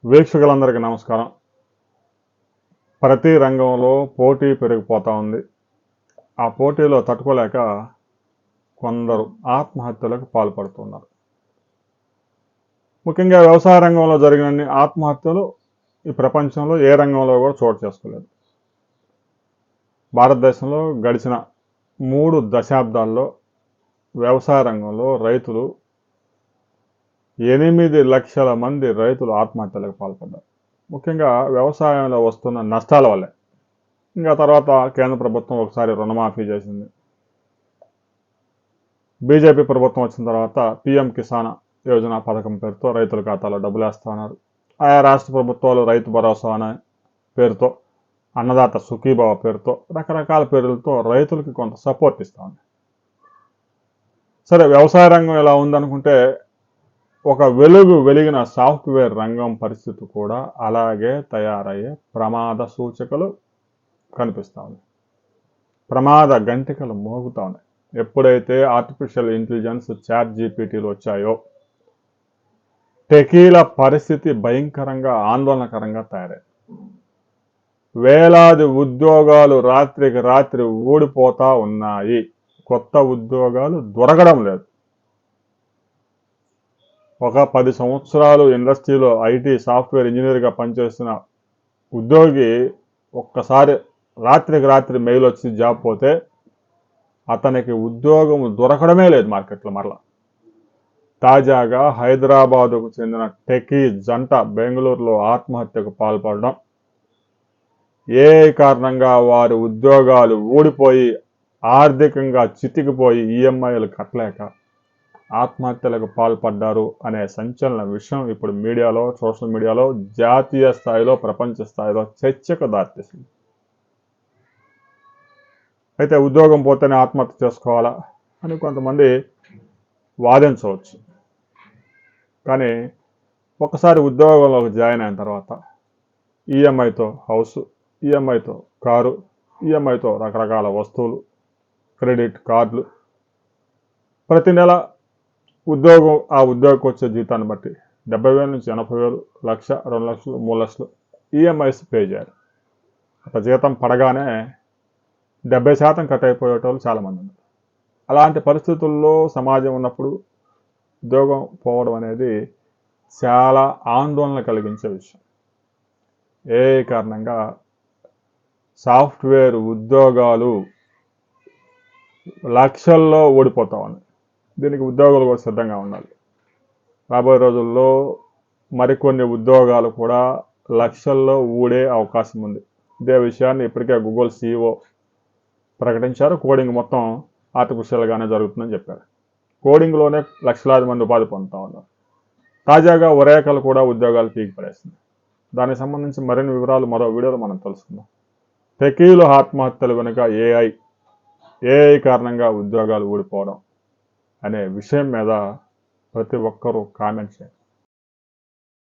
వీక్షకులందరికీ నమస్కారం. ప్రతి రంగంలో పోటీ పెరిగిపోతూ ఉంది. ఆ పోటీలో తట్టుకోలేక కొందరు ఆత్మహత్యలకు పాల్పడుతున్నారు. ముఖ్యంగా వ్యవసాయ రంగంలో జరిగిన ఆత్మహత్యలు ఈ ప్రపంచంలో ఏ రంగంలో కూడా చోటు చేసుకోలేదు. భారతదేశంలో గడిచిన 3 దశాబ్దాల్లో వ్యవసాయ రంగంలో రైతులు 8 లక్షల మంది రైతులు ఆత్మహత్యలకు పాల్పడ్డారు. ముఖ్యంగా వ్యవసాయంలో వస్తున్న నష్టాల వల్లే. ఇంకా తర్వాత కేంద్ర ప్రభుత్వం ఒకసారి రుణమాఫీ చేసింది. బీజేపీ ప్రభుత్వం వచ్చిన తర్వాత పిఎం కిసాన్ యోజన పథకం పేరుతో రైతుల ఖాతాలో డబ్బులు వేస్తూ ఉన్నారు. ఆయా రాష్ట్ర ప్రభుత్వాలు రైతు భరోసా అనే పేరుతో, అన్నదాత సుఖీభావ పేరుతో, రకరకాల పేర్లతో రైతులకి కొంత సపోర్ట్ ఇస్తూ ఉన్నాయి. సరే, వ్యవసాయ రంగం ఎలా ఉందనుకుంటే ఒక వెలిగిన సాఫ్ట్వేర్ రంగం పరిస్థితి కూడా అలాగే తయారయ్యే ప్రమాద సూచికలు కనిపిస్తూ ఉన్నాయి. ప్రమాద గంటికలు మోగుతూ ఉన్నాయి. ఎప్పుడైతే ఆర్టిఫిషియల్ ఇంటెలిజెన్స్ చాట్ జీపీటీలు వచ్చాయో టెకీల పరిస్థితి భయంకరంగా ఆందోళనకరంగా తయారైంది. వేలాది ఉద్యోగాలు రాత్రికి రాత్రి ఊడిపోతూ ఉన్నాయి. కొత్త ఉద్యోగాలు దొరకడం లేదు. ఒక 10 సంవత్సరాలు ఇండస్ట్రీలో ఐటీ సాఫ్ట్వేర్ ఇంజనీర్గా పనిచేసిన ఉద్యోగి ఒక్కసారి రాత్రికి రాత్రి మెయిల్ వచ్చి జాబ్ పోతే అతనికి ఉద్యోగం దొరకడమే లేదు మార్కెట్లో. మరలా తాజాగా హైదరాబాదుకు చెందిన టెకీ జంట బెంగళూరులో ఆత్మహత్యకు పాల్పడడం, ఏ కారణంగా వారి ఉద్యోగాలు ఊడిపోయి ఆర్థికంగా చితికిపోయి ఈఎంఐలు కట్టలేక ఆత్మహత్యలకు పాల్పడ్డారు అనే సంచలన విషయం ఇప్పుడు మీడియాలో, సోషల్ మీడియాలో జాతీయ స్థాయిలో, ప్రపంచ స్థాయిలో చర్చకు దారితీసింది. అయితే ఉద్యోగం పోతేనే ఆత్మహత్య చేసుకోవాలా అని కొంతమంది వాదించవచ్చు. కానీ ఒకసారి ఉద్యోగంలోకి జాయిన్ అయిన తర్వాత ఈఎంఐతో హౌస్, ఈఎంఐతో కారు, ఈఎంఐతో రకరకాల వస్తువులు, క్రెడిట్ కార్డులు, ప్రతి నెల ఉద్యోగం ఆ ఉద్యోగం వచ్చే జీతాన్ని బట్టి 70,000 నుంచి 80,000, 1,00,000, 2 లక్షలు, 3 లక్షలు ఈఎంఐస్ పే చేయాలి. అట్లా జీతం పడగానే 70% కట్ అయిపోయేటోళ్ళు చాలామంది ఉన్నారు. అలాంటి పరిస్థితుల్లో సమాజం ఉన్నప్పుడు ఉద్యోగం పోవడం అనేది చాలా ఆందోళన కలిగించే విషయం. ఏ కారణంగా సాఫ్ట్వేర్ ఉద్యోగాలు లక్షల్లో ఓడిపోతా ఉన్నాయి. దీనికి ఉద్యోగులు కూడా సిద్ధంగా ఉండాలి. రాబోయే రోజుల్లో మరికొన్ని ఉద్యోగాలు కూడా లక్షల్లో ఊడే అవకాశం ఉంది. ఇదే విషయాన్ని ఇప్పటికే గూగుల్ CEO ప్రకటించారు. కోడింగ్ మొత్తం ఆర్టిఫిషియల్గానే జరుగుతుందని చెప్పారు. కోడింగ్లోనే లక్షలాది మంది ఉపాధి పొందుతూ ఉన్నారు. తాజాగా ఒరేకల్ కూడా ఉద్యోగాలు పీకి పడేసింది. దానికి సంబంధించి మరిన్ని వివరాలు మరో వీడియోలో మనం తెలుసుకుందాం. టెకీలు ఆత్మహత్యలు వెనుక ఏఐ కారణంగా ఉద్యోగాలు ఊడిపోవడం అనే విషయం మీద ప్రతి ఒక్కరూ కామెంట్ చేయండి.